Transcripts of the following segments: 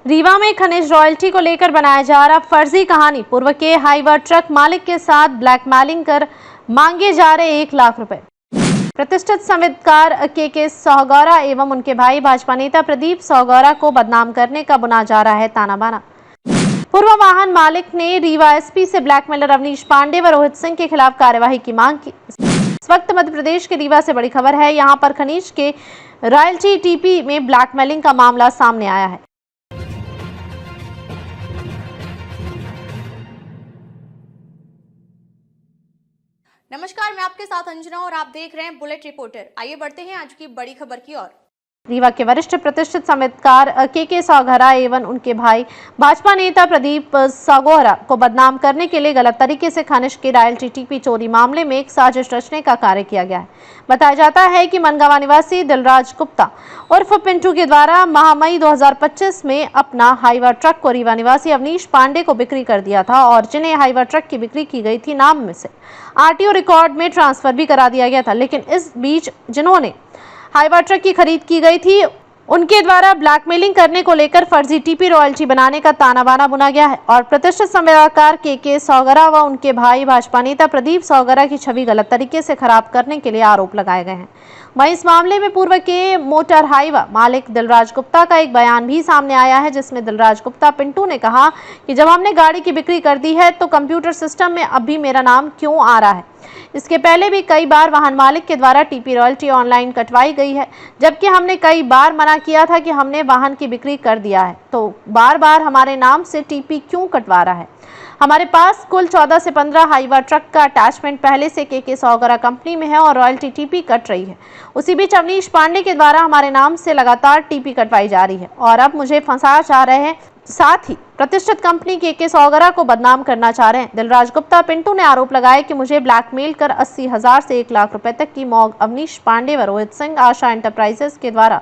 रीवा में खनिज रॉयल्टी को लेकर बनाया जा रहा फर्जी कहानी। पूर्व के हाईवा ट्रक मालिक के साथ ब्लैकमेलिंग कर मांगे जा रहे 1 लाख रुपए। प्रतिष्ठित संगीतकार के सोहगौरा एवं उनके भाई भाजपा नेता प्रदीप सोहगौरा को बदनाम करने का बुना जा रहा है ताना बाना। पूर्व वाहन मालिक ने रीवा एसपी से ब्लैकमेलर अवनीश पांडे व रोहित सिंह के खिलाफ कार्यवाही की मांग की। इस वक्त मध्य प्रदेश के रीवा से बड़ी खबर है। यहां पर खनिज के रॉयल्टी टीपी में ब्लैकमेलिंग का मामला सामने आया है। नमस्कार, मैं आपके साथ अंजना और आप देख रहे हैं बुलेट रिपोर्टर। आइए बढ़ते हैं आज की बड़ी खबर की ओर। रीवा के वरिष्ठ प्रतिष्ठित संगीतकार के सोहगौरा एवं उनके भाई भाजपा नेता प्रदीप सोहगौरा को बदनाम करने के लिए गलत तरीके से खनिज की रॉयल्टी टीपी चोरी मामले में एक साजिश रचने का कार्य किया गया है। बताया जाता है कि मनगावा निवासी दिलराज गुप्ता उर्फ पिंटू के द्वारा माह मई 2025 में अपना हाईवा ट्रक को रीवा निवासी अवनीश पांडे को बिक्री कर दिया था और जिन्हें हाईवा ट्रक की बिक्री की गई थी नाम में से आरटीओ रिकॉर्ड में ट्रांसफर भी करा दिया गया था। लेकिन इस बीच जिन्होंने हाईवा ट्रक की खरीद की गई थी उनके द्वारा ब्लैकमेलिंग करने को लेकर फर्जी टीपी रॉयल्टी बनाने का ताना बाना बुना गया है और प्रतिष्ठित संगीतकार के सोहगौरा व उनके भाई भाजपा नेता प्रदीप सोहगौरा की छवि गलत तरीके से खराब करने के लिए आरोप लगाए गए हैं। वहीं इस मामले में पूर्व के मोटर हाईवा मालिक दिलराज गुप्ता का एक बयान भी सामने आया है, जिसमें दिलराज गुप्ता पिंटू ने कहा कि जब हमने गाड़ी की बिक्री कर दी है तो कंप्यूटर सिस्टम में अब भी मेरा नाम क्यों आ रहा है। इसके पहले भी कई बार वाहन मालिक के द्वारा टीपी रॉयल्टी ऑनलाइन कटवाई गई है, जबकि हमने कई बार मना किया था कि हमने वाहन की बिक्री कर दिया है, तो बार बार हमारे नाम से टीपी क्यों कटवा रहा है। हमारे पास कुल 14 से 15 हाईवा ट्रक का अटैचमेंट पहले से के सोहगौरा कंपनी में है और रॉयल्टी टीपी कट रही है। उसी बीच अवनीश पांडे के द्वारा हमारे नाम से लगातार टीपी कटवाई जा रही है और अब मुझे फंसाया जा रहे हैं, साथ ही प्रतिष्ठित कंपनी के सोहगौरा को बदनाम करना चाह रहे हैं। दिलराज गुप्ता पिंटू ने आरोप लगाया कि मुझे ब्लैकमेल कर 80,000 से 1 लाख रुपए तक की मौक अवनीश पांडे व रोहित सिंह आशा एंटरप्राइजेस के द्वारा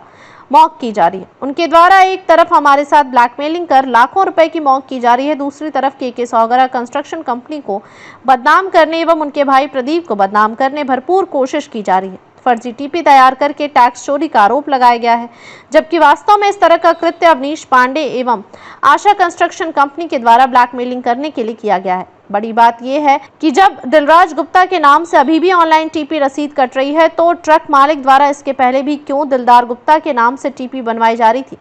मौक की जा रही है। उनके द्वारा एक तरफ हमारे साथ ब्लैकमेलिंग कर लाखों रुपए की मौक की जा रही है, दूसरी तरफ के सोहगौरा कंस्ट्रक्शन कंपनी को बदनाम करने एवं उनके भाई प्रदीप को बदनाम करने भरपूर कोशिश की जा रही है। फर्जी टीपी तैयार करके टैक्स चोरी का आरोप लगाया गया है, जबकि वास्तव में इस तरह का कृत्य अवनीश पांडे एवं आशा कंस्ट्रक्शन कंपनी के द्वारा ब्लैकमेलिंग करने के लिए किया गया है। बड़ी बात यह है कि जब दिलराज गुप्ता के नाम से अभी भी ऑनलाइन टीपी रसीद कट रही है तो ट्रक मालिक द्वारा इसके पहले भी क्यों दिलदार गुप्ता के नाम से टीपी बनवाई जा रही थी।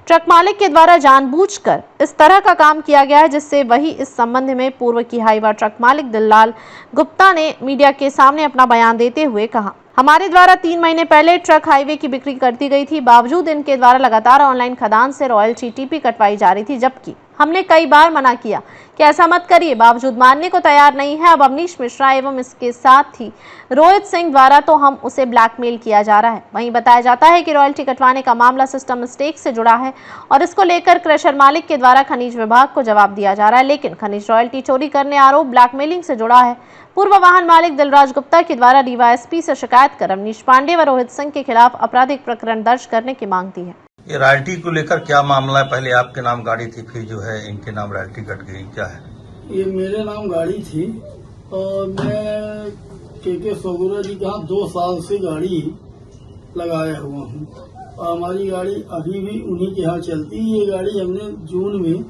ट्रक मालिक के द्वारा जानबूझकर इस तरह का काम किया गया है, जिससे वही इस संबंध में पूर्व की हाईवा ट्रक मालिक दिललाल गुप्ता ने मीडिया के सामने अपना बयान देते हुए कहा, हमारे द्वारा 3 महीने पहले ट्रक हाईवे की बिक्री कर दी गई थी, बावजूद इनके द्वारा लगातार ऑनलाइन खदान से रॉयल्टी टीपी कटवाई जा रही थी, जबकि हमने कई बार मना किया कि ऐसा मत करिए, बावजूद मानने को तैयार नहीं है। अब अवनीश मिश्रा एवं इसके साथ ही रोहित सिंह द्वारा तो हम उसे ब्लैकमेल किया जा रहा है। वहीं बताया जाता है कि रॉयल्टी कटवाने का मामला सिस्टम मिस्टेक से जुड़ा है और इसको लेकर क्रशर मालिक के द्वारा खनिज विभाग को जवाब दिया जा रहा है, लेकिन खनिज रॉयल्टी चोरी करने आरोप ब्लैकमेलिंग से जुड़ा है। पूर्व वाहन मालिक दिलराज गुप्ता के द्वारा रीवा एसपी से शिकायत कर अवनीश पांडे व रोहित सिंह के खिलाफ आपराधिक प्रकरण दर्ज करने की मांग की है। ये रॉयल्टी को लेकर क्या मामला है? पहले आपके नाम गाड़ी थी, फिर जो है इनके नाम रॉयल्टी कट गई, क्या है? ये मेरे नाम गाड़ी थी और मैं के सोहगौरा जी के यहाँ 2 साल से गाड़ी लगाया हुआ हूँ और हमारी गाड़ी अभी भी उन्हीं के यहाँ चलती है। ये गाड़ी हमने जून में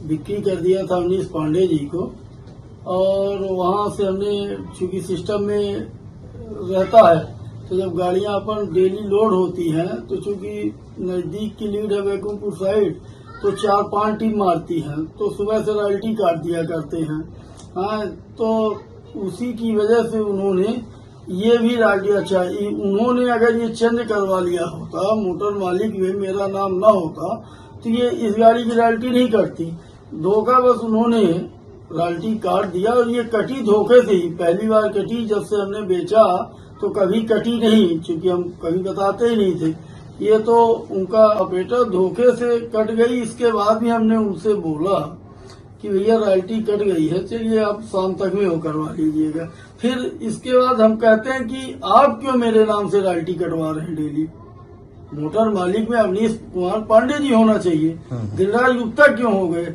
बिक्री कर दिया था अवनीश पांडे जी को और वहाँ से हमने चूंकि सिस्टम में रहता है तो जब गाड़ियां अपन डेली लोड होती हैं तो चूंकि नजदीक की लीड है वैकुंठपुर साइड तो 4-5 टीम मारती हैं, तो सुबह से रॉयल्टी काट दिया करते हैं। हाँ, तो उसी की वजह से उन्होंने ये भी रॉयल्टी उन्होंने अगर ये चेंज करवा लिया होता, मोटर मालिक में मेरा नाम ना होता तो ये इस गाड़ी की रॉयल्टी नहीं कटती। धोखा बस उन्होंने रॉयल्टी काट दिया और ये कटी धोखे से ही, पहली बार कटी। जब से हमने बेचा तो कभी कटी नहीं, क्योंकि हम कभी बताते ही नहीं थे। ये तो उनका ऑपरेटर धोखे से कट गई। इसके बाद भी हमने उनसे बोला कि भैया रॉयल्टी कट गई है, चलिए आप शाम तक में वो करवा लीजिएगा। फिर इसके बाद हम कहते हैं कि आप क्यों मेरे नाम से रॉयल्टी कटवा रहे हैं डेली? मोटर मालिक में अवनीश कुमार पांडे जी होना चाहिए, दिलराज गुप्ता क्यों हो गए?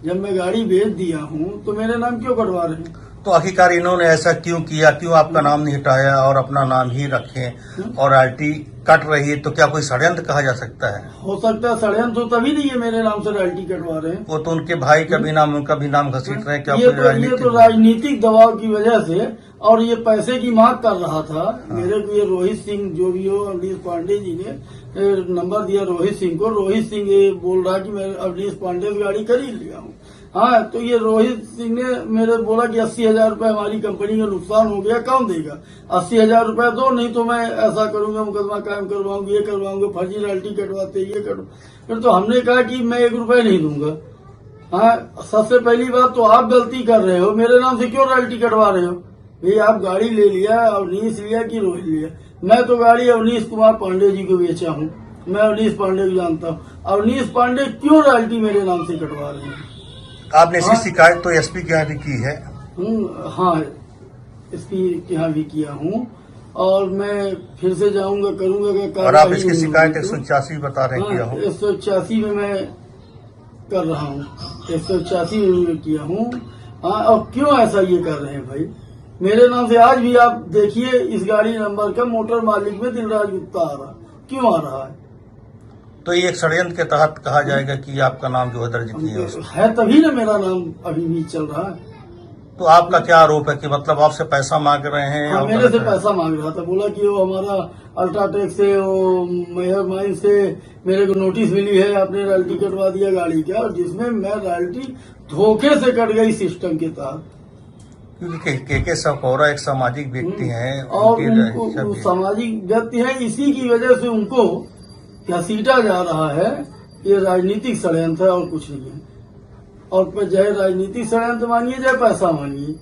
जब मैं गाड़ी बेच दिया हूँ तो मेरे नाम क्यों कटवा रहे हैं? तो आखिरकार इन्होंने ऐसा क्यों किया? क्यों आपका नाम नहीं हटाया और अपना नाम ही रखे और रॉयल्टी कट रही है, तो क्या कोई षड्यंत्र कहा जा सकता है? हो सकता है षड्यंत्र, तो तभी नहीं ये मेरे नाम से रॉयल्टी कटवा रहे हैं। वो तो उनके भाई का भी नाम, उनका भी नाम घसीट रहे हैं। क्या ये तो राजनीतिक दबाव की वजह से, और ये पैसे की मांग कर रहा था। मेरे को ये रोहित सिंह जो भी हो, अवनीश पांडे जी ने नंबर दिया रोहित सिंह को। रोहित सिंह ये बोल रहा कि मैं अवनीश पांडे की गाड़ी खरीद लिया हूँ। हाँ, तो ये रोहित सिंह ने मेरे बोला कि 80,000 रुपए हमारी कंपनी का नुकसान हो गया, कौन देगा? 80,000 रुपए दो, नहीं तो मैं ऐसा करूंगा, मुकदमा कायम करवाऊंगी, ये करवाऊंगा, फर्जी रॉयल्टी कटवाते, ये करो। फिर तो हमने कहा कि मैं 1 रुपए नहीं दूंगा। हाँ, सबसे पहली बात तो आप गलती कर रहे हो, मेरे नाम से क्यों रॉयल्टी कटवा रहे हो? भाई आप गाड़ी ले लिया, अवनीश लिया कि रोहित लिया? मैं तो गाड़ी अवनीश कुमार पांडे जी को बेचा हूँ। मैं अवनीश पांडे को जानता हूँ। अवनीश पांडे क्यों रॉयल्टी मेरे नाम से कटवा रहे हैं? आपने इसकी शिकायत तो एसपी के यहाँ भी की है? हाँ, एसपी के यहाँ भी किया हूँ, और मैं फिर से जाऊंगा, करूंगा। और आप इसकी शिकायत 186 बता रहे हैं किया हूँ? 186 में मैं कर रहा हूँ, 186 में मैं किया हूँ। हाँ, और क्यों ऐसा ये कर रहे हैं भाई? मेरे नाम से आज भी आप देखिए, इस गाड़ी नंबर का मोटर मालिक में दिलराज गुप्ता आ रहा, क्यों आ रहा है? तो ये एक षड्यंत्र के तहत कहा जाएगा कि आपका नाम जो है दर्ज किया है, तभी ना मेरा नाम अभी भी चल रहा है। तो आपका क्या आरोप है कि मतलब आपसे पैसा मांग रहे हैं? हाँ, मेरे से पैसा मांग रहा था। बोला कि वो हमारा अल्ट्राटेक से, वो मेयर माइन से मेरे को नोटिस मिली है, आपने रॉयल्टी कटवा दिया गाड़ी का, और जिसमें मैं रॉयल्टी धोखे से कट गई सिस्टम के तहत। क्योंकि के सकोरा एक सामाजिक व्यक्ति हैं, और उनको सामाजिक व्यक्ति है, इसी की वजह से उनको घसीटा जा रहा है। ये राजनीतिक षड्यंत्र है और कुछ नहीं है। और चाहे राजनीतिक षड्यंत्र मानिए, चाहे पैसा मानिए।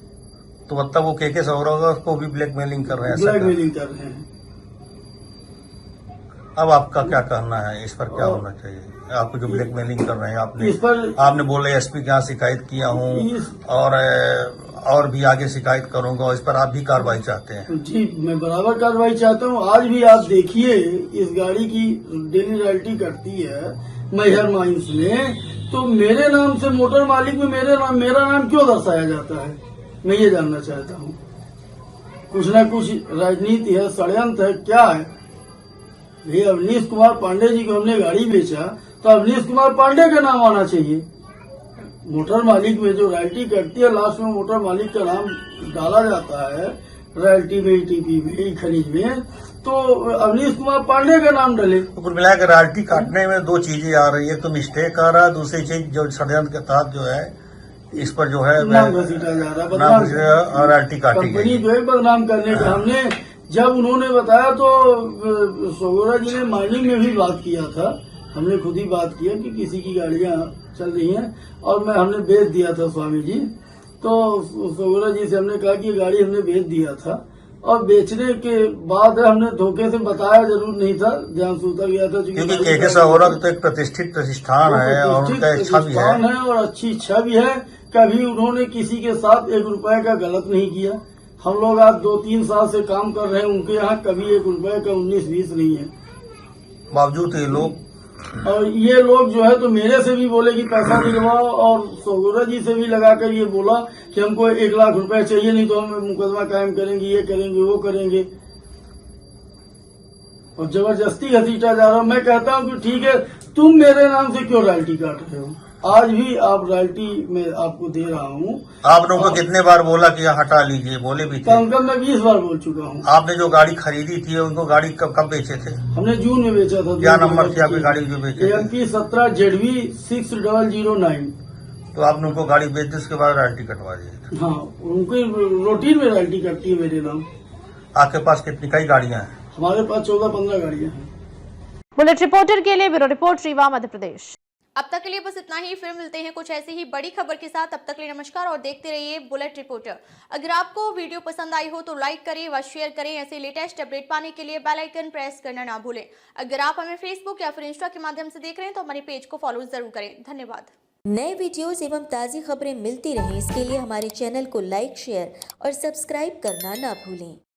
तो मतलब वो के सौरव को भी ब्लैकमेलिंग कर रहे हैं? ब्लैकमेलिंग कर रहे हैं। अब आपका क्या कहना है इस पर, क्या होना चाहिए? आपको जो ब्लैकमेलिंग कर रहे हैं, आपने बोले एसपी के यहाँ शिकायत किया हूँ, और भी आगे शिकायत करूंगा, और इस पर आप भी कार्रवाई चाहते हैं? जी, मैं बराबर कार्रवाई चाहता हूँ। आज भी आप देखिए, इस गाड़ी की डेली रॉयल्टी कटती है मैहर माइंस में, तो मेरे नाम से मोटर मालिक में मेरा नाम क्यों दर्शाया जाता है? मैं ये जानना चाहता हूँ। कुछ न कुछ राजनीति है, षड्यंत्र है, क्या है? ये अवनीश कुमार पांडे जी को हमने गाड़ी बेचा, तो अवनीश कुमार पांडे का नाम आना चाहिए। मोटर मालिक में जो रॉयल्टी कटती है, लास्ट में मोटर मालिक का नाम डाला जाता है रॉयल्टी में, टीपी में, खरीद में, तो अवनीश कुमार पांडे का नाम डले। तो कुल मिलाकर रॉयल्टी काटने में दो चीजें आ रही है, तो मिस्टेक आ रहा है, दूसरी चीज जो षड्यंत्र के तहत जो है इस पर जो है नाम घसीटा जा रहा है, बदनाम रॉयल्टी काटी कंपनी जो है बदनाम करने का। हमने जब उन्होंने बताया तो सगोरा जी ने माइनिंग में भी बात किया था। हमने खुद ही बात किया कि किसी की गाड़ियां चल रही हैं, और हमने बेच दिया था स्वामी जी। तो सगोरा जी से हमने कहा कि ये गाड़ी हमने बेच दिया था, और बेचने के बाद हमने धोखे से बताया जरूर नहीं था, ध्यान से उतर गया था। क्योंकि के सगोरा तो एक प्रतिष्ठित प्रतिष्ठान है, और उनका इच्छा भी है और अच्छी इच्छा भी है। कभी उन्होंने किसी के साथ 1 रुपए का गलत नहीं किया। हम लोग आज 2-3 साल से काम कर रहे हैं, उनके यहाँ कभी 1 रुपए का 19-20 नहीं है। बावजूद ये लोग, और ये लोग जो है तो मेरे से भी बोले कि पैसा दिलवाओ, और सगोरा जी से भी लगाकर ये बोला कि हमको 1 लाख रुपए चाहिए, नहीं तो हम मुकदमा कायम करेंगे, ये करेंगे, वो करेंगे, और जबरदस्ती घसीटा जा रहा हूँ। मैं कहता हूँ कि ठीक है, तुम मेरे नाम से क्यों रॉयल्टी काट रहे हो? आज भी आप रॉयल्टी में आपको दे रहा हूँ। आपने उनको कितने बार बोला कि यहाँ हटा लीजिए? बोले भी थे? कम मैं 20 बार बोल चुका हूँ। आपने जो गाड़ी खरीदी थी उनको गाड़ी कब बेचे थे? हमने जून में बेचा था। क्या नंबर थी आपकी गाड़ी जो बेचे? MP 17 ZV 6009। तो आपने उनको गाड़ी बेच दी, उसके बाद रॉयल्टी कटवा दी? हाँ, उनकी रूटीन में रॉयल्टी कटती है मेरे नाम। आपके पास कितनी कई गाड़ियाँ हैं? हमारे पास 14-15 गाड़ियाँ हैं। बुलेट रिपोर्टर के लिए ब्यूरो रिपोर्ट, रीवा, मध्य प्रदेश। अब तक के लिए बस इतना ही। फिर मिलते हैं कुछ ऐसी ही बड़ी खबर के साथ। तब तक के लिए नमस्कार और देखते रहिए बुलेट रिपोर्टर। अगर आपको वीडियो पसंद आई हो तो लाइक करें व शेयर करें। ऐसे लेटेस्ट अपडेट पाने के लिए बेल आइकन प्रेस करना ना भूलें। अगर आप हमें फेसबुक या फिर इंस्टा के माध्यम से देख रहे हैं तो हमारे पेज को फॉलो जरूर करें। धन्यवाद। नए वीडियोस एवं ताज़ी खबरें मिलती रहें, इसके लिए हमारे चैनल को लाइक, शेयर और सब्सक्राइब करना ना भूलें।